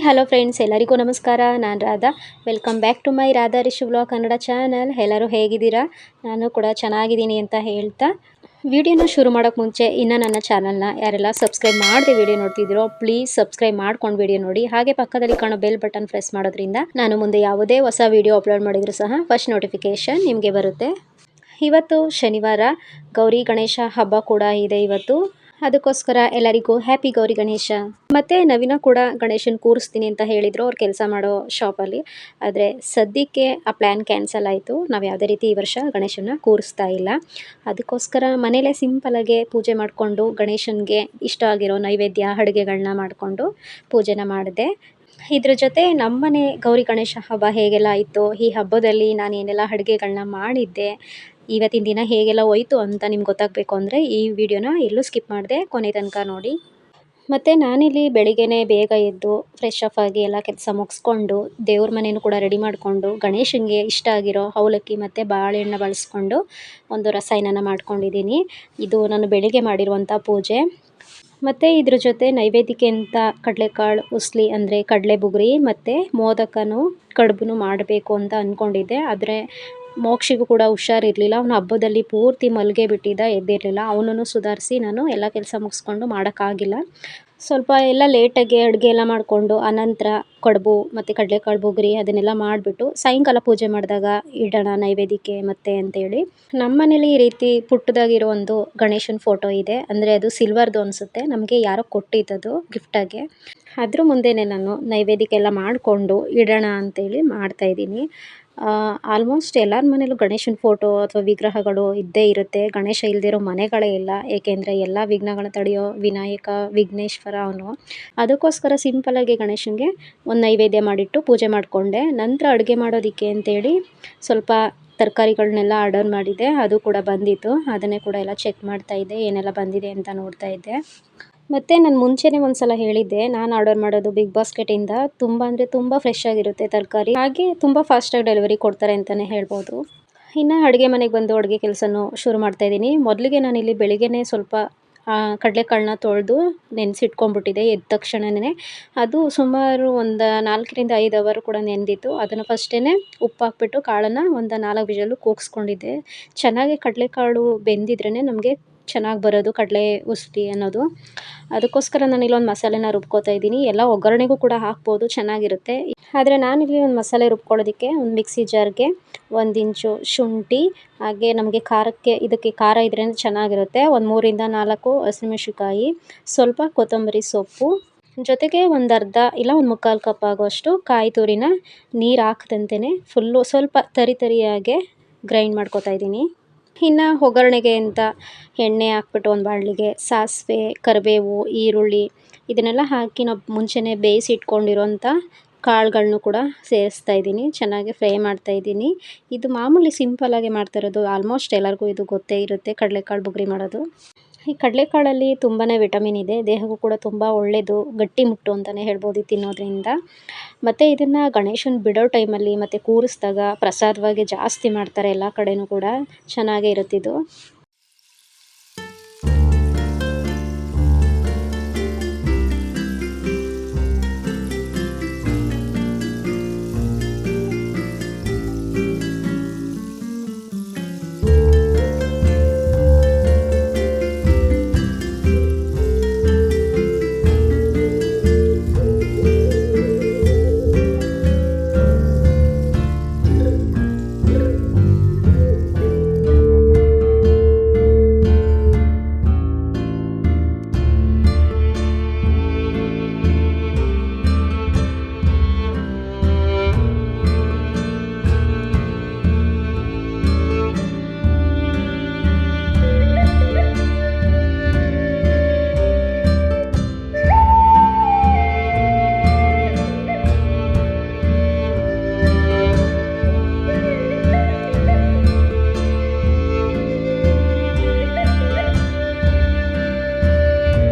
Hello friends, ಎಲ್ಲರಿಗೂ ನಮಸ್ಕಾರ. ನಾನು Radha. Welcome back to my Radha Rish vlog Kannada channel. ಎಲ್ಲರೂ ಹೇಗಿದ್ದೀರಾ? ನಾನು ಕೂಡ ಚೆನ್ನಾಗಿದ್ದೀನಿ ಅಂತ ಹೇಳ್ತಾ ವಿಡಿಯೋನ ಶುರು ಮಾಡೋಕ್ಕೆ ಮುಂಚೆ ಇನ್ನು ನನ್ನ ಚಾನಲ್ನ ಯಾರೆಲ್ಲ ಸಬ್ಸ್ಕ್ರೈಬ್ ಮಾಡದೆ ವಿಡಿಯೋ ನೋಡ್ತಿದ್ದೀರೋ ಪ್ಲೀಸ್ ಸಬ್ಸ್ಕ್ರೈಬ್ ಮಾಡ್ಕೊಂಡು ವಿಡಿಯೋ ನೋಡಿ. ಹಾಗೆ ಪಕ್ಕದಲ್ಲಿ ಕಾಣೋ ಬೆಲ್ ಬಟನ್ ಪ್ರೆಸ್ ಮಾಡೋದ್ರಿಂದ ನಾನು ಮುಂದೆ ಯಾವುದೇ ಹೊಸ ವಿಡಿಯೋ ಅಪ್ಲೋಡ್ ಮಾಡಿದರೂ ಸಹ ಫಸ್ಟ್ ನೋಟಿಫಿಕೇಷನ್ ನಿಮಗೆ ಬರುತ್ತೆ. ಇವತ್ತು ಶನಿವಾರ, ಗೌರಿ ಗಣೇಶ ಹಬ್ಬ ಕೂಡ ಇದೆ ಇವತ್ತು. ಅದಕ್ಕೋಸ್ಕರ ಎಲ್ಲರಿಗೂ ಹ್ಯಾಪಿ ಗೌರಿ ಗಣೇಶ. ಮತ್ತೆ ನವೀನ ಕೂಡ ಗಣೇಶನ್ ಕೂರಿಸ್ತೀನಿ ಅಂತ ಹೇಳಿದ್ರು ಅವ್ರು ಕೆಲಸ ಮಾಡೋ ಶಾಪಲ್ಲಿ. ಆದರೆ ಸದ್ಯಕ್ಕೆ ಆ ಪ್ಲ್ಯಾನ್ ಕ್ಯಾನ್ಸಲ್ ಆಯಿತು. ನಾವು ಯಾವುದೇ ರೀತಿ ಈ ವರ್ಷ ಗಣೇಶನ ಕೂರಿಸ್ತಾ ಇಲ್ಲ. ಅದಕ್ಕೋಸ್ಕರ ಮನೇಲೇ ಸಿಂಪಲಾಗೆ ಪೂಜೆ ಮಾಡಿಕೊಂಡು ಗಣೇಶನಿಗೆ ಇಷ್ಟ ಆಗಿರೋ ನೈವೇದ್ಯ ಅಡುಗೆಗಳನ್ನ ಮಾಡಿಕೊಂಡು ಪೂಜೆನ ಮಾಡಿದೆ. ಇದ್ರ ಜೊತೆ ನಮ್ಮನೆ ಗೌರಿ ಗಣೇಶ ಹಬ್ಬ ಹೇಗೆಲ್ಲ ಇತ್ತು, ಈ ಹಬ್ಬದಲ್ಲಿ ನಾನು ಏನೆಲ್ಲ ಅಡುಗೆಗಳನ್ನ ಮಾಡಿದ್ದೆ, ಇವತ್ತಿನ ದಿನ ಹೇಗೆಲ್ಲ ಹೋಯ್ತು ಅಂತ ನಿಮ್ಗೆ ಗೊತ್ತಾಗಬೇಕು ಅಂದರೆ ಈ ವಿಡಿಯೋನ ಎಲ್ಲೂ ಸ್ಕಿಪ್ ಮಾಡಿದೆ ಕೊನೆ ತನಕ ನೋಡಿ. ಮತ್ತು ನಾನಿಲ್ಲಿ ಬೆಳಿಗ್ಗೆನೇ ಬೇಗ ಎದ್ದು ಫ್ರೆಶ್ ಅಪ್ ಆಗಿ ಎಲ್ಲ ಕೆಲಸ ಮುಗಿಸ್ಕೊಂಡು ದೇವ್ರ ಮನೇನೂ ಕೂಡ ರೆಡಿ ಮಾಡಿಕೊಂಡು ಗಣೇಶನಿಗೆ ಇಷ್ಟ ಆಗಿರೋ ಅವಲಕ್ಕಿ ಮತ್ತು ಬಾಳೆಹಣ್ಣು ಬಳಸ್ಕೊಂಡು ಒಂದು ರಸಾಯನನ ಮಾಡ್ಕೊಂಡಿದ್ದೀನಿ. ಇದು ನಾನು ಬೆಳಿಗ್ಗೆ ಮಾಡಿರುವಂಥ ಪೂಜೆ. ಮತ್ತು ಇದ್ರ ಜೊತೆ ನೈವೇದ್ಯಕ್ಕೆ ಅಂತ ಕಡಲೆಕಾಳು ಉಸ್ಲಿ ಅಂದರೆ ಕಡಲೆ ಬುಗುರಿ ಮತ್ತು ಮೋದಕನೂ ಕಡುಬು ಮಾಡಬೇಕು ಅಂತ ಅಂದ್ಕೊಂಡಿದ್ದೆ. ಆದರೆ ಮೋಕ್ಷಿಗೂ ಕೂಡ ಹುಷಾರಿರಲಿಲ್ಲ. ಅವನು ಹಬ್ಬದಲ್ಲಿ ಪೂರ್ತಿ ಮಲ್ಗೆ ಬಿಟ್ಟಿದ್ದ, ಎದ್ದಿರಲಿಲ್ಲ. ಅವನನ್ನು ಸುಧಾರಿಸಿ ನಾನು ಎಲ್ಲ ಕೆಲಸ ಮುಗಿಸ್ಕೊಂಡು ಮಾಡೋಕ್ಕಾಗಿಲ್ಲ. ಸ್ವಲ್ಪ ಎಲ್ಲ ಲೇಟಾಗಿ ಅಡುಗೆ ಎಲ್ಲ ಮಾಡಿಕೊಂಡು ಅನಂತರ ಕಡುಬು ಮತ್ತು ಕಡಲೆಕಾಳು ಬುಗುರಿ ಅದನ್ನೆಲ್ಲ ಮಾಡಿಬಿಟ್ಟು ಸಾಯಂಕಾಲ ಪೂಜೆ ಮಾಡಿದಾಗ ಇಡೋಣ ನೈವೇದ್ಯಕ್ಕೆ ಮತ್ತೆ ಅಂತೇಳಿ. ನಮ್ಮ ಮನೇಲಿ ಈ ರೀತಿ ಪುಟ್ಟದಾಗಿರೋ ಒಂದು ಗಣೇಶನ ಫೋಟೋ ಇದೆ. ಅಂದರೆ ಅದು ಸಿಲ್ವರ್ದು ಅನಿಸುತ್ತೆ, ನಮಗೆ ಯಾರೋ ಕೊಟ್ಟಿದ್ದದು ಗಿಫ್ಟಾಗೆ. ಅದ್ರ ಮುಂದೆನೇ ನಾನು ನೈವೇದ್ಯಕ್ಕೆಲ್ಲ ಮಾಡಿಕೊಂಡು ಇಡೋಣ ಅಂತೇಳಿ ಮಾಡ್ತಾಯಿದ್ದೀನಿ. ಆಲ್ಮೋಸ್ಟ್ ಎಲ್ಲರ ಮನೇಲೂ ಗಣೇಶನ ಫೋಟೋ ಅಥವಾ ವಿಗ್ರಹಗಳು ಇದ್ದೇ ಇರುತ್ತೆ. ಗಣೇಶ ಇಲ್ಲದಿರೋ ಮನೆಗಳೇ ಇಲ್ಲ. ಏಕೆಂದರೆ ಎಲ್ಲ ವಿಘ್ನಗಳನ್ನ ತಡೆಯೋ ವಿನಾಯಕ ವಿಘ್ನೇಶ್ವರ ಅವನು. ಅದಕ್ಕೋಸ್ಕರ ಸಿಂಪಲಾಗಿ ಗಣೇಶನಿಗೆ ಒಂದು ನೈವೇದ್ಯ ಮಾಡಿಟ್ಟು ಪೂಜೆ ಮಾಡಿಕೊಂಡೆ. ನಂತರ ಅಡುಗೆ ಮಾಡೋದಕ್ಕೆ ಅಂತೇಳಿ ಸ್ವಲ್ಪ ತರಕಾರಿಗಳನ್ನೆಲ್ಲ ಆರ್ಡರ್ ಮಾಡಿದ್ದೆ. ಅದು ಕೂಡ ಬಂದಿತ್ತು. ಅದನ್ನೇ ಕೂಡ ಎಲ್ಲ ಚೆಕ್ ಮಾಡ್ತಾಯಿದ್ದೆ, ಏನೆಲ್ಲ ಬಂದಿದೆ ಅಂತ ನೋಡ್ತಾ ಇದ್ದೆ. ಮತ್ತು ನಾನು ಮುಂಚೆನೇ ಒಂದು ಸಲ ಹೇಳಿದ್ದೆ, ನಾನು ಆರ್ಡರ್ ಮಾಡೋದು ಬಿಗ್ ಬಾಸ್ಕೆಟಿಂದ. ತುಂಬ ಅಂದರೆ ತುಂಬ ಫ್ರೆಶ್ ಆಗಿರುತ್ತೆ ತರಕಾರಿ, ಹಾಗೆ ತುಂಬ ಫಾಸ್ಟಾಗಿ ಡೆಲಿವರಿ ಕೊಡ್ತಾರೆ ಅಂತಲೇ ಹೇಳ್ಬೋದು. ಇನ್ನು ಅಡುಗೆ ಮನೆಗೆ ಬಂದು ಅಡುಗೆ ಕೆಲಸನೂ ಶುರು ಮಾಡ್ತಾಯಿದ್ದೀನಿ. ಮೊದಲಿಗೆ ನಾನಿಲ್ಲಿ ಬೆಳಿಗ್ಗೆನೇ ಸ್ವಲ್ಪ ಕಡಲೆಕಾಳನ್ನ ತೊಳೆದು ನೆನೆಸಿಟ್ಕೊಂಡ್ಬಿಟ್ಟಿದ್ದೆ. ಎದ್ದ ತಕ್ಷಣವೇ ಅದು ಸುಮಾರು ಒಂದು 4ರಿಂದ 5 ಅವರ್ ಕೂಡ ನೆನೆದಿತ್ತು. ಅದನ್ನು ಫಸ್ಟೇ ಉಪ್ಪು ಹಾಕ್ಬಿಟ್ಟು ಕಾಳನ್ನು ಒಂದು 4 ವಿಷಲು ಕೂಗಿಸ್ಕೊಂಡಿದ್ದೆ. ಚೆನ್ನಾಗಿ ಕಡಲೆಕಾಳು ಬೆಂದಿದ್ರೇ ನಮಗೆ ಚೆನ್ನಾಗಿ ಬರೋದು ಕಡಲೆ ಉಸ್ಲಿ ಅನ್ನೋದು. ಅದಕ್ಕೋಸ್ಕರ ನಾನಿಲ್ಲೊಂದು ಮಸಾಲೆನ ರುಬ್ಕೋತಾ ಇದ್ದೀನಿ. ಎಲ್ಲ ಒಗ್ಗರಣೆಗೂ ಕೂಡ ಹಾಕ್ಬೋದು, ಚೆನ್ನಾಗಿರುತ್ತೆ. ಆದರೆ ನಾನಿಲ್ಲಿ ಒಂದು ಮಸಾಲೆ ರುಬ್ಕೊಳ್ಳೋದಕ್ಕೆ ಒಂದು ಮಿಕ್ಸಿ ಜಾರ್ಗೆ 1 ಇಂಚು ಶುಂಠಿ, ಹಾಗೆ ನಮಗೆ ಖಾರಕ್ಕೆ ಇದಕ್ಕೆ ಖಾರ ಇದ್ರೇ ಚೆನ್ನಾಗಿರುತ್ತೆ, ಒಂದು 3ರಿಂದ 4 ಹಸಿಮೆಣಸಿನ್ಕಾಯಿ, ಸ್ವಲ್ಪ ಕೊತ್ತಂಬರಿ ಸೊಪ್ಪು, ಜೊತೆಗೆ ಒಂದು ಅರ್ಧ ಇಲ್ಲ ಒಂದು ಮುಕ್ಕಾಲು ಕಪ್ ಆಗುವಷ್ಟು ಕಾಯಿ ತುರಿನ ನೀರು ಹಾಕದಂತೆಯೇ ಫುಲ್ಲು ಸ್ವಲ್ಪ ತರಿಯಾಗೆ ಗ್ರೈಂಡ್ ಮಾಡ್ಕೊತಾ ಇದ್ದೀನಿ. ಇನ್ನು ಒಗ್ಗರಣೆಗೆ ಅಂತ ಎಣ್ಣೆ ಹಾಕ್ಬಿಟ್ಟು ಒಂದು ಬಾಣಲಿಗೆ ಸಾಸಿವೆ, ಕರಿಬೇವು, ಈರುಳ್ಳಿ ಇದನ್ನೆಲ್ಲ ಹಾಕಿ ನಾವು ಮುಂಚೆನೇ ಬೇಯಿಸಿ ಇಟ್ಕೊಂಡಿರೋಂಥ ಕಾಳುಗಳನ್ನು ಕೂಡ ಸೇರಿಸ್ತಾ ಇದ್ದೀನಿ. ಚೆನ್ನಾಗಿ ಫ್ರೈ ಮಾಡ್ತಾಯಿದ್ದೀನಿ. ಇದು ಮಾಮೂಲಿ ಸಿಂಪಲಾಗಿ ಮಾಡ್ತಾ ಇರೋದು, ಆಲ್ಮೋಸ್ಟ್ ಎಲ್ಲರಿಗೂ ಇದು ಗೊತ್ತೇ ಇರುತ್ತೆ ಕಡಲೆಕಾಳು ಬುಗುರಿ ಮಾಡೋದು. ಈ ಕಡಲೆಕಾಳಲ್ಲಿ ತುಂಬಾ ವಿಟಮಿನ್ ಇದೆ, ದೇಹಕ್ಕೂ ಕೂಡ ತುಂಬ ಒಳ್ಳೆಯದು, ಗಟ್ಟಿ ಮುಟ್ಟು ಅಂತಲೇ ಹೇಳ್ಬೋದು ತಿನ್ನೋದ್ರಿಂದ. ಮತ್ತು ಇದನ್ನು ಗಣೇಶನ ಬಿಡೋ ಟೈಮಲ್ಲಿ ಮತ್ತು ಕೂರಿಸಿದಾಗ ಪ್ರಸಾದವಾಗಿ ಜಾಸ್ತಿ ಮಾಡ್ತಾರೆ ಎಲ್ಲ ಕಡೆಯೂ ಕೂಡ. ಚೆನ್ನಾಗೇ ಇರುತ್ತಿದ್ದು.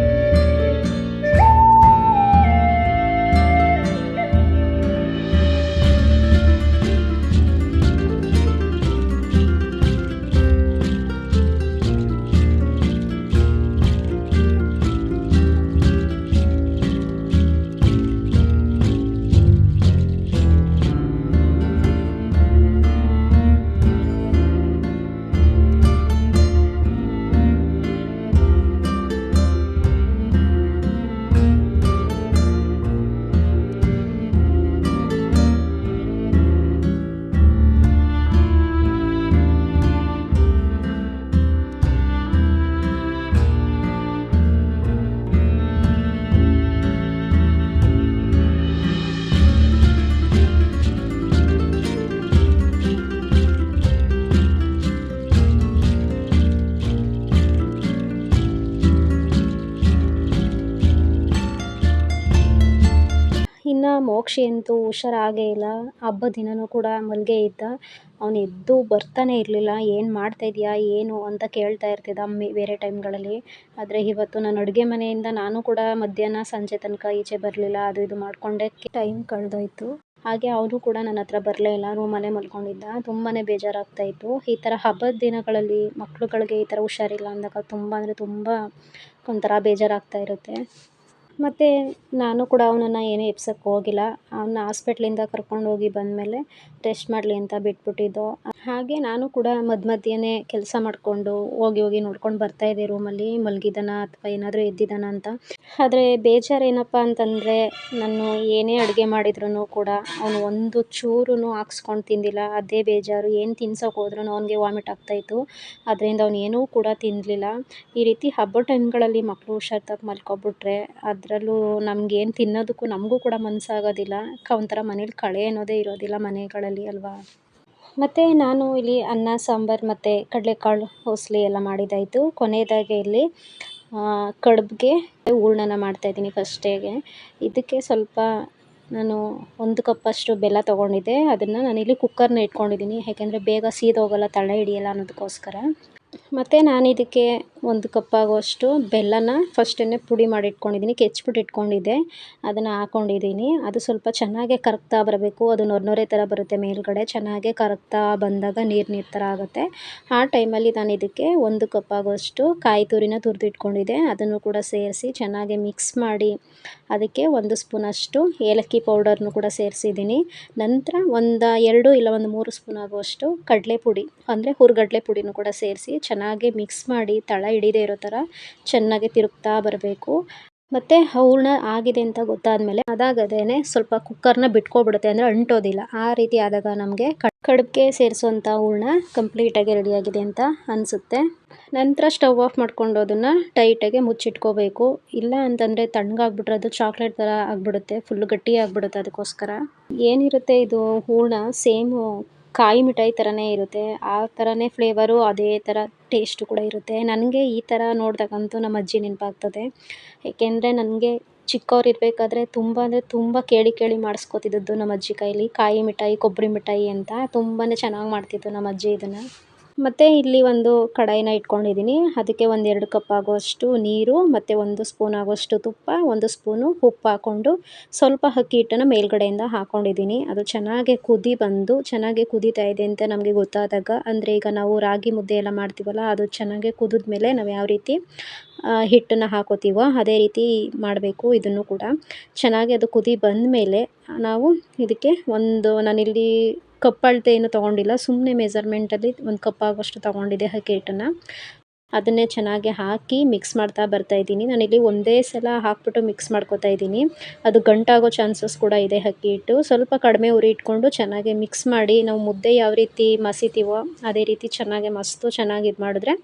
ಇನ್ನು ಮೋಕ್ಷಿ ಅಂತೂ ಹುಷಾರಾಗೇ ಇಲ್ಲ. ಹಬ್ಬದ ದಿನವೂ ಕೂಡ ಮಲ್ಗೆ ಇದ್ದ. ಅವನು ಎದ್ದು ಬರ್ತಾನೆ ಇರಲಿಲ್ಲ. ಏನು ಮಾಡ್ತಾಯಿದ್ಯಾ ಏನು ಅಂತ ಕೇಳ್ತಾ ಇರ್ತಿದ್ದ ಬೇರೆ ಟೈಮ್ಗಳಲ್ಲಿ. ಆದರೆ ಇವತ್ತು ನಾನು ಅಡುಗೆ ಮನೆಯಿಂದ ನಾನು ಕೂಡ ಮಧ್ಯಾಹ್ನ ಸಂಜೆ ತನಕ ಈಚೆ ಬರಲಿಲ್ಲ. ಅದು ಇದು ಮಾಡಿಕೊಂಡೇ ಟೈಮ್ ಕಳೆದೋಯ್ತು. ಹಾಗೆ ಅವನು ಕೂಡ ನನ್ನ ಹತ್ರ ಬರಲೇ ಇಲ್ಲ, ರೂಮಲ್ಲೇ ಮಲ್ಕೊಂಡಿದ್ದ. ತುಂಬಾ ಬೇಜಾರಾಗ್ತಾಯಿತ್ತು. ಈ ಥರ ಹಬ್ಬದ ದಿನಗಳಲ್ಲಿ ಮಕ್ಳುಗಳಿಗೆ ಈ ಥರ ಹುಷಾರಿಲ್ಲ ಅಂದಾಗ ತುಂಬ ಅಂದರೆ ತುಂಬ ಒಂಥರ ಬೇಜಾರಾಗ್ತಾ ಇರುತ್ತೆ. ಮತ್ತು ನಾನು ಕೂಡ ಅವನನ್ನು ಏನೂ ಎಬ್ಸೋಕ್ಕೆ ಹೋಗಿಲ್ಲ. ಅವನ್ನ ಹಾಸ್ಪಿಟ್ಲಿಂದ ಕರ್ಕೊಂಡೋಗಿ ಬಂದಮೇಲೆ ರೆಸ್ಟ್ ಮಾಡಲಿ ಅಂತ ಬಿಟ್ಬಿಟ್ಟಿದ್ದು. ಹಾಗೆ ನಾನು ಕೂಡ ಮಧ್ಯೆನೇ ಕೆಲಸ ಮಾಡಿಕೊಂಡು ಹೋಗಿ ನೋಡ್ಕೊಂಡು ಬರ್ತಾಯಿದ್ದೆ ರೂಮಲ್ಲಿ ಮಲಗಿದ್ದಾನ ಅಥವಾ ಏನಾದರೂ ಎದ್ದಿದ್ದಾನ ಅಂತ. ಆದರೆ ಬೇಜಾರೇನಪ್ಪ ಅಂತಂದರೆ, ನಾನು ಏನೇ ಅಡುಗೆ ಮಾಡಿದ್ರೂ ಕೂಡ ಅವನು ಒಂದು ಚೂರೂ ಹಾಕ್ಸ್ಕೊಂಡು ತಿಂದಿಲ್ಲ. ಅದೇ ಬೇಜಾರು. ಏನು ತಿನ್ಸೋಕೆ ಹೋದ್ರೂ ಅವನಿಗೆ ವಾಮಿಟ್ ಆಗ್ತಾಯಿತ್ತು. ಅದರಿಂದ ಅವನು ಏನೂ ಕೂಡ ತಿನ್ನಲಿಲ್ಲ. ಈ ರೀತಿ ಹಬ್ಬದ ಟೈಮ್ಗಳಲ್ಲಿ ಮಕ್ಕಳು ಹುಷಾರು ತಪ್ಪಿ ಮಲ್ಕೊಬಿಟ್ರೆ ಅದರಲ್ಲೂ ನಮಗೇನು ತಿನ್ನೋದಕ್ಕೂ ನಮಗೂ ಕೂಡ ಮನಸ್ಸಾಗೋದಿಲ್ಲ. ಒಂಥರ ಮನೇಲಿ ಕಳೆ ಅನ್ನೋದೇ ಇರೋದಿಲ್ಲ ಮನೆಗಳಲ್ಲಿ ಅಲ್ವಾ. ಮತ್ತು ನಾನು ಇಲ್ಲಿ ಅನ್ನ ಸಾಂಬಾರು ಮತ್ತು ಕಡಲೆಕಾಳು ಹೊಸ್ಲಿ ಎಲ್ಲ ಮಾಡಿದ್ದಾಯಿತು. ಕೊನೆಯದಾಗಿ ಇಲ್ಲಿ ಕಡುಬಿಗೆ ಹೂರ್ಣನ ಮಾಡ್ತಾಯಿದ್ದೀನಿ ಫಸ್ಟಿಗೆ. ಇದಕ್ಕೆ ಸ್ವಲ್ಪ ನಾನು 1 ಕಪ್ಪಷ್ಟು ಬೆಲ್ಲ ತೊಗೊಂಡಿದ್ದೆ. ಅದನ್ನು ನಾನಿಲ್ಲಿ ಕುಕ್ಕರ್ನ ಇಟ್ಕೊಂಡಿದ್ದೀನಿ, ಯಾಕೆಂದರೆ ಬೇಗ ಸೀದೋಗಲ್ಲ, ತಳ ಹಿಡಿಯಲ್ಲ ಅನ್ನೋದಕ್ಕೋಸ್ಕರ. ಮತ್ತು ನಾನು ಇದಕ್ಕೆ 1 ಕಪ್ ಆಗುವಷ್ಟು ಬೆಲ್ಲನ ಫಸ್ಟೇ ಪುಡಿ ಮಾಡಿ ಇಟ್ಕೊಂಡಿದ್ದೀನಿ, ಕೆಚ್ಬಿಟ್ಟು ಇಟ್ಕೊಂಡಿದ್ದೆ. ಅದನ್ನು ಹಾಕ್ಕೊಂಡಿದ್ದೀನಿ. ಅದು ಸ್ವಲ್ಪ ಚೆನ್ನಾಗೇ ಕರಗ್ತಾ ಬರಬೇಕು. ಅದು ನೊರೆ ಥರ ಬರುತ್ತೆ ಮೇಲ್ಗಡೆ. ಚೆನ್ನಾಗೇ ಕರಗ್ತಾ ಬಂದಾಗ ನೀರು ಥರ ಆಗುತ್ತೆ. ಆ ಟೈಮಲ್ಲಿ ನಾನು ಇದಕ್ಕೆ 1 ಕಪ್ ಆಗುವಷ್ಟು ಕಾಯಿ ತುರಿನ ತುರಿದು ಇಟ್ಕೊಂಡಿದ್ದೆ. ಅದನ್ನು ಕೂಡ ಸೇರಿಸಿ ಚೆನ್ನಾಗಿ ಮಿಕ್ಸ್ ಮಾಡಿ ಅದಕ್ಕೆ 1 ಸ್ಪೂನಷ್ಟು ಏಲಕ್ಕಿ ಪೌಡರ್ನು ಕೂಡ ಸೇರಿಸಿದ್ದೀನಿ. ನಂತರ 2 ಇಲ್ಲ 3 ಸ್ಪೂನ್ ಆಗುವಷ್ಟು ಕಡಲೆ ಪುಡಿ ಅಂದರೆ ಹುರ್ಗಡಲೆ ಪುಡಿನೂ ಕೂಡ ಸೇರಿಸಿ ಚೆನ್ನಾಗಿ ಮಿಕ್ಸ್ ಮಾಡಿ ತಳ ಹಿಡಿದೇ ಇರೋ ಥರ ಚೆನ್ನಾಗಿ ತಿರುಗ್ತಾ ಬರಬೇಕು. ಮತ್ತು ಹೂರ್ಣ ಆಗಿದೆ ಅಂತ ಗೊತ್ತಾದಮೇಲೆ ಅದಾಗದೇ ಸ್ವಲ್ಪ ಕುಕ್ಕರ್ನ ಬಿಟ್ಕೊಬಿಡುತ್ತೆ, ಅಂದರೆ ಅಂಟೋದಿಲ್ಲ. ಆ ರೀತಿ ಆದಾಗ ನಮಗೆ ಕಡುಬಿಗೆ ಸೇರಿಸೋಂಥ ಹೂರ್ಣ ಕಂಪ್ಲೀಟಾಗಿ ರೆಡಿಯಾಗಿದೆ ಅಂತ ಅನಿಸುತ್ತೆ. ನಂತರ ಸ್ಟವ್ ಆಫ್ ಮಾಡ್ಕೊಂಡು ಅದನ್ನು ಟೈಟಾಗಿ ಮುಚ್ಚಿಟ್ಕೋಬೇಕು. ಇಲ್ಲ ಅಂತಂದರೆ ತಣ್ಣಗಾಗ್ಬಿಟ್ರೆ ಅದು ಚಾಕ್ಲೇಟ್ ಥರ ಆಗಿಬಿಡುತ್ತೆ, ಫುಲ್ಲು ಗಟ್ಟಿ ಆಗಿಬಿಡುತ್ತೆ. ಅದಕ್ಕೋಸ್ಕರ ಏನಿರುತ್ತೆ ಇದು ಹೂರ್ಣ ಸೇಮು ಕಾಯಿ ಮಿಠಾಯಿ ಥರನೇ ಇರುತ್ತೆ. ಆ ಥರನೇ ಫ್ಲೇವರು, ಅದೇ ಥರ ಟೇಸ್ಟು ಕೂಡ ಇರುತ್ತೆ. ನನಗೆ ಈ ಥರ ನೋಡಿದಾಗಂತೂ ನಮ್ಮ ಅಜ್ಜಿ ನೆನಪಾಗ್ತದೆ. ಏಕೆಂದರೆ ನನಗೆ ಚಿಕ್ಕವರಿರಬೇಕಾದ್ರೆ ತುಂಬ ಅಂದರೆ ತುಂಬ ಕೇಳಿ ಮಾಡಿಸ್ಕೊತಿದ್ದದ್ದು ನಮ್ಮ ಅಜ್ಜಿ ಕೈಲಿ. ಕಾಯಿ ಮಿಠಾಯಿ, ಕೊಬ್ಬರಿ ಮಿಠಾಯಿ ಅಂತ ತುಂಬಾ ಚೆನ್ನಾಗಿ ಮಾಡ್ತಿತ್ತು ನಮ್ಮ ಅಜ್ಜಿ ಇದನ್ನು. ಮತ್ತು ಇಲ್ಲಿ ಒಂದು ಕಡಾಯಿನ ಇಟ್ಕೊಂಡಿದ್ದೀನಿ. ಅದಕ್ಕೆ 1-2 ಕಪ್ ಆಗುವಷ್ಟು ನೀರು ಮತ್ತು 1 ಸ್ಪೂನ್ ಆಗುವಷ್ಟು ತುಪ್ಪ, 1 ಸ್ಪೂನು ಉಪ್ಪು ಹಾಕ್ಕೊಂಡು ಸ್ವಲ್ಪ ಅಕ್ಕಿ ಹಿಟ್ಟನ್ನು ಮೇಲ್ಗಡೆಯಿಂದ ಹಾಕ್ಕೊಂಡಿದ್ದೀನಿ. ಅದು ಚೆನ್ನಾಗಿ ಚೆನ್ನಾಗಿ ಕುದೀತಾ ಇದೆ ಅಂತ ನಮಗೆ ಗೊತ್ತಾದಾಗ, ಅಂದರೆ ಈಗ ನಾವು ರಾಗಿ ಮುದ್ದೆ ಎಲ್ಲ ಮಾಡ್ತೀವಲ್ಲ, ಅದು ಚೆನ್ನಾಗಿ ಕುದಿದ್ಮೇಲೆ ನಾವು ಯಾವ ರೀತಿ ಹಿಟ್ಟನ್ನು ಹಾಕೋತೀವೋ ಅದೇ ರೀತಿ ಮಾಡಬೇಕು. ಇದನ್ನು ಕೂಡ ಚೆನ್ನಾಗಿ ಅದು ಕುದಿ ಬಂದಮೇಲೆ ನಾವು ಇದಕ್ಕೆ ನಾನಿಲ್ಲಿ ಕಪ್ ಅಳತೆ ಏನು ತೊಗೊಂಡಿಲ್ಲ, ಸುಮ್ಮನೆ ಮೆಜರ್ಮೆಂಟಲ್ಲಿ 1 ಕಪ್ ಆಗುವಷ್ಟು ತೊಗೊಂಡಿದ್ದೆ ಅಕ್ಕಿ ಹಿಟ್ಟನ್ನು. ಅದನ್ನೇ ಚೆನ್ನಾಗಿ ಹಾಕಿ ಮಿಕ್ಸ್ ಮಾಡ್ತಾ ಬರ್ತಾಯಿದ್ದೀನಿ. ನಾನಿಲ್ಲಿ ಒಂದೇ ಸಲ ಹಾಕ್ಬಿಟ್ಟು ಮಿಕ್ಸ್ ಮಾಡ್ಕೊತಾ ಇದ್ದೀನಿ. ಅದು ಗಂಟಾಗೋ ಚಾನ್ಸಸ್ ಕೂಡ ಇದೆ ಅಕ್ಕಿ ಹಿಟ್ಟು. ಸ್ವಲ್ಪ ಕಡಿಮೆ ಉರಿ ಇಟ್ಕೊಂಡು ಚೆನ್ನಾಗಿ ಮಿಕ್ಸ್ ಮಾಡಿ, ನಾವು ಮುದ್ದೆ ಯಾವ ರೀತಿ ಮಸಿತೀವೋ ಅದೇ ರೀತಿ ಚೆನ್ನಾಗಿ ಮಸ್ತು ಚೆನ್ನಾಗಿ ಇದು ಮಾಡಿದ್ರೆ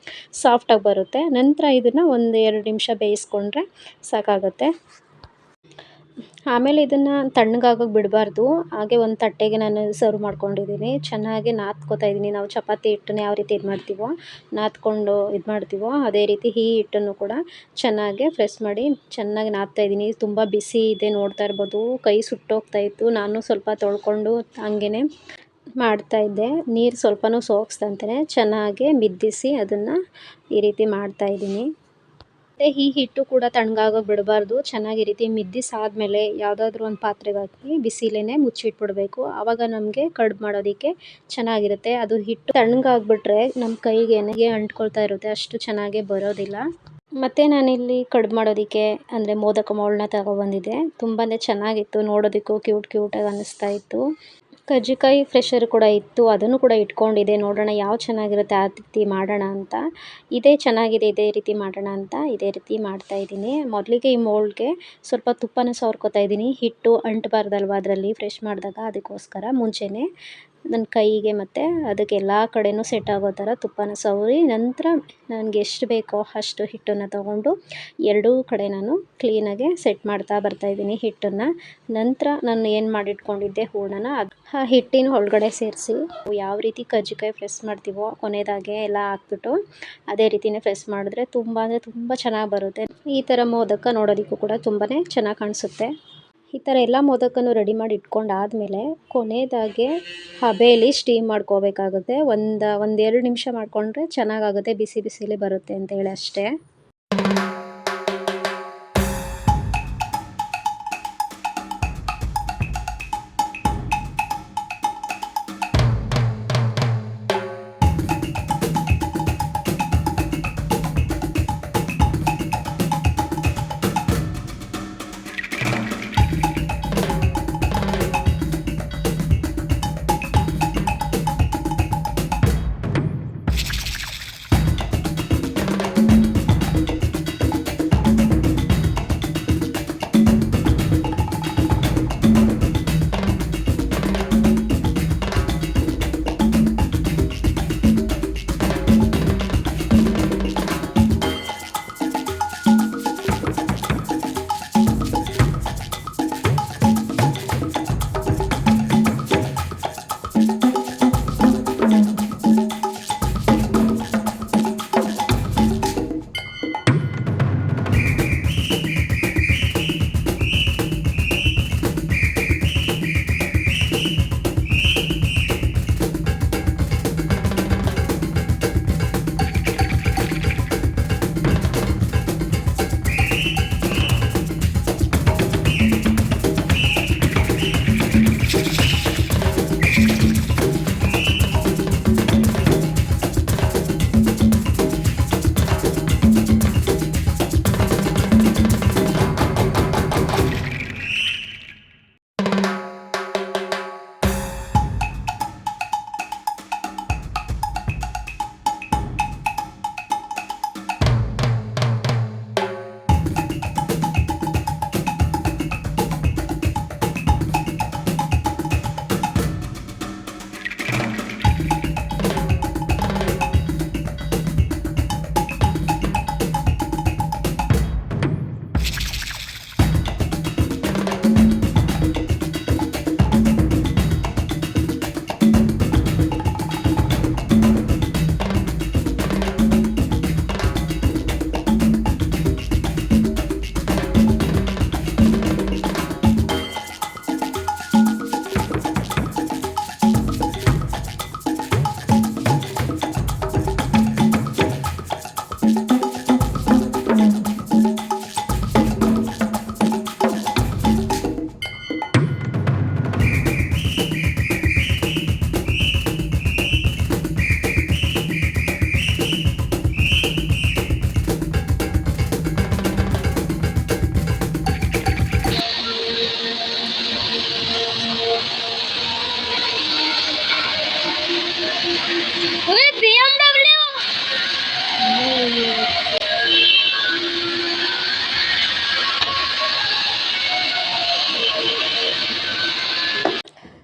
ಸಾಫ್ಟಾಗಿ ಬರುತ್ತೆ. ನಂತರ ಇದನ್ನು 1-2 ನಿಮಿಷ ಬೇಯಿಸ್ಕೊಂಡ್ರೆ ಸಾಕಾಗುತ್ತೆ. ಆಮೇಲೆ ಇದನ್ನು ತಣ್ಣಗಾಗೋಕ್ಕೆ ಬಿಡಬಾರ್ದು. ಹಾಗೆ ಒಂದು ತಟ್ಟೆಗೆ ನಾನು ಸರ್ವ್ ಮಾಡ್ಕೊಂಡಿದ್ದೀನಿ. ಚೆನ್ನಾಗಿ ನಾದ್ಕೋತಾ ಇದ್ದೀನಿ. ನಾವು ಚಪಾತಿ ಹಿಟ್ಟನ್ನ ಯಾವ ರೀತಿ ಇದು ಮಾಡ್ತೀವೋ, ನಾದ್ಕೊಂಡು ಇದು ಮಾಡ್ತೀವೋ ಅದೇ ರೀತಿ ಈ ಹಿಟ್ಟನ್ನು ಕೂಡ ಚೆನ್ನಾಗಿ ಪ್ರೆಸ್ ಮಾಡಿ ಚೆನ್ನಾಗಿ ನಾದ್ತಾ ಇದ್ದೀನಿ. ತುಂಬ ಬಿಸಿ ಇದೆ, ನೋಡ್ತಾ ಇರ್ಬೋದು. ಕೈ ಸುಟ್ಟೋಗ್ತಾಯಿತ್ತು. ನಾನು ಸ್ವಲ್ಪ ತೊಳ್ಕೊಂಡು ಹಂಗೇ ಮಾಡ್ತಾಯಿದ್ದೆ. ನೀರು ಸ್ವಲ್ಪನೂ ಸೋಗಿಸ್ದಂತೆ ಚೆನ್ನಾಗಿ ಮಿದ್ದಿಸಿ ಅದನ್ನು ಈ ರೀತಿ ಮಾಡ್ತಾಯಿದ್ದೀನಿ. ಮತ್ತು ಈ ಹಿಟ್ಟು ಕೂಡ ತಣ್ಣಗಾಗೋಕ್ಕೆ ಬಿಡಬಾರ್ದು. ಚೆನ್ನಾಗಿ ಈ ರೀತಿ ಮಿದ್ದಿಸಾದ್ಮೇಲೆ ಯಾವುದಾದ್ರೂ ಒಂದು ಪಾತ್ರೆಗೆ ಹಾಕಿ ಬಿಸಿಲೇ ಮುಚ್ಚಿಟ್ಬಿಡಬೇಕು. ಆವಾಗ ನಮಗೆ ಕಡುಬು ಮಾಡೋದಕ್ಕೆ ಚೆನ್ನಾಗಿರುತ್ತೆ. ಅದು ಹಿಟ್ಟು ತಣ್ಣಗಾಗ್ಬಿಟ್ರೆ ನಮ್ಮ ಕೈಗೆ ಅಂಟ್ಕೊಳ್ತಾ ಇರುತ್ತೆ, ಅಷ್ಟು ಚೆನ್ನಾಗಿ ಬರೋದಿಲ್ಲ. ಮತ್ತು ನಾನಿಲ್ಲಿ ಕಡುಬು ಮಾಡೋದಕ್ಕೆ ಅಂದರೆ ಮೋದಕ ಮೌಲ್ಡ್ನ ತಗೊಬಂದಿದ್ದೆ. ತುಂಬಾ ಚೆನ್ನಾಗಿತ್ತು, ನೋಡೋದಕ್ಕೂ ಕ್ಯೂಟಾಗಿ ಅನ್ನಿಸ್ತಾ ಇತ್ತು. ಕಜ್ಜಿಕಾಯಿ ಫ್ರೆಶರ್ ಕೂಡ ಇತ್ತು, ಅದನ್ನು ಕೂಡ ಇಟ್ಕೊಂಡಿದ್ದೆ. ನೋಡೋಣ ಯಾವ ಚೆನ್ನಾಗಿರುತ್ತೆ ಆ ರೀತಿ ಮಾಡೋಣ ಅಂತ. ಇದೇ ಚೆನ್ನಾಗಿದೆ, ಇದೇ ರೀತಿ ಮಾಡೋಣ ಅಂತ ಇದೇ ರೀತಿ ಮಾಡ್ತಾಯಿದ್ದೀನಿ. ಮೊದಲಿಗೆ ಈ ಮೋಲ್ಡ್ಗೆ ಸ್ವಲ್ಪ ತುಪ್ಪನ ಸವರ್ಕೋತಾ ಇದ್ದೀನಿ. ಹಿಟ್ಟು ಅಂಟಬಾರ್ದಲ್ವ ಅದರಲ್ಲಿ ಫ್ರೆಶ್ ಮಾಡಿದಾಗ, ಅದಕ್ಕೋಸ್ಕರ ಮುಂಚೆನೇ ನನ್ನ ಕೈಗೆ ಮತ್ತು ಅದಕ್ಕೆ ಎಲ್ಲ ಕಡೆಯೂ ಸೆಟ್ ಆಗೋ ಥರ ತುಪ್ಪನ ಸವರಿ, ನಂತರ ನನಗೆ ಎಷ್ಟು ಬೇಕೋ ಅಷ್ಟು ಹಿಟ್ಟನ್ನು ತೊಗೊಂಡು ಎರಡೂ ಕಡೆ ನಾನು ಕ್ಲೀನಾಗೆ ಸೆಟ್ ಮಾಡ್ತಾ ಬರ್ತಾಯಿದ್ದೀನಿ ಹಿಟ್ಟನ್ನು. ನಂತರ ನಾನು ಏನು ಮಾಡಿಟ್ಕೊಂಡಿದ್ದೆ ಹೂರಣನ ಆ ಹಿಟ್ಟಿನ ಒಳಗಡೆ ಸೇರಿಸಿ ಯಾವ ರೀತಿ ಕಜ್ಜಿಕಾಯಿ ಪ್ರೆಸ್ ಮಾಡ್ತೀವೋ ಕೊನೆಯದಾಗೆ ಎಲ್ಲ ಹಾಕ್ಬಿಟ್ಟು ಅದೇ ರೀತಿಯೇ ಪ್ರೆಸ್ ಮಾಡಿದ್ರೆ ತುಂಬ ಅಂದರೆ ತುಂಬ ಚೆನ್ನಾಗಿ ಬರುತ್ತೆ. ಈ ಥರ ಮೋದಕ ನೋಡೋದಕ್ಕೂ ಕೂಡ ತುಂಬಾ ಚೆನ್ನಾಗಿ ಕಾಣಿಸುತ್ತೆ. ಈ ಥರ ಎಲ್ಲ ಮೋದಕನೂ ರೆಡಿ ಮಾಡಿ ಇಟ್ಕೊಂಡಾದಮೇಲೆ ಕೊನೆಯದಾಗಿ ಹಬೆಯಲ್ಲಿ ಸ್ಟೀಮ್ ಮಾಡ್ಕೋಬೇಕಾಗುತ್ತೆ. ಒಂದೆರಡು ನಿಮಿಷ ಮಾಡಿಕೊಂಡ್ರೆ ಚೆನ್ನಾಗಾಗುತ್ತೆ, ಬಿಸಿ ಬಿಸಿಲಿ ಬರುತ್ತೆ ಅಂತೇಳಿ ಅಷ್ಟೇ.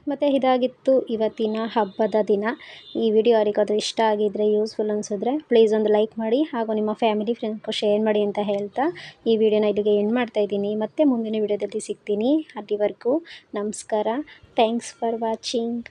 ಮತ್ತು ಇದಾಗಿತ್ತು ಇವತ್ತಿನ ಹಬ್ಬದ ದಿನ. ಈ ವಿಡಿಯೋ ಯಾರಿಗಾದರೂ ಇಷ್ಟ ಆಗಿದ್ದರೆ, ಯೂಸ್ಫುಲ್ ಅನಿಸಿದ್ರೆ ಪ್ಲೀಸ್ ಒಂದು ಲೈಕ್ ಮಾಡಿ, ಹಾಗೂ ನಿಮ್ಮ ಫ್ಯಾಮಿಲಿ ಫ್ರೆಂಡ್ಸ್ಗೂ ಶೇರ್ ಮಾಡಿ ಅಂತ ಹೇಳ್ತಾ ಈ ವಿಡಿಯೋನ ಇಲ್ಲಿಗೆ ಎಂಡ್ ಮಾಡ್ತಾಯಿದ್ದೀನಿ. ಮತ್ತೆ ಮುಂದಿನ ವಿಡಿಯೋದಲ್ಲಿ ಸಿಗ್ತೀನಿ. ಅಲ್ಲಿವರೆಗೂ ನಮಸ್ಕಾರ. Thanks for watching.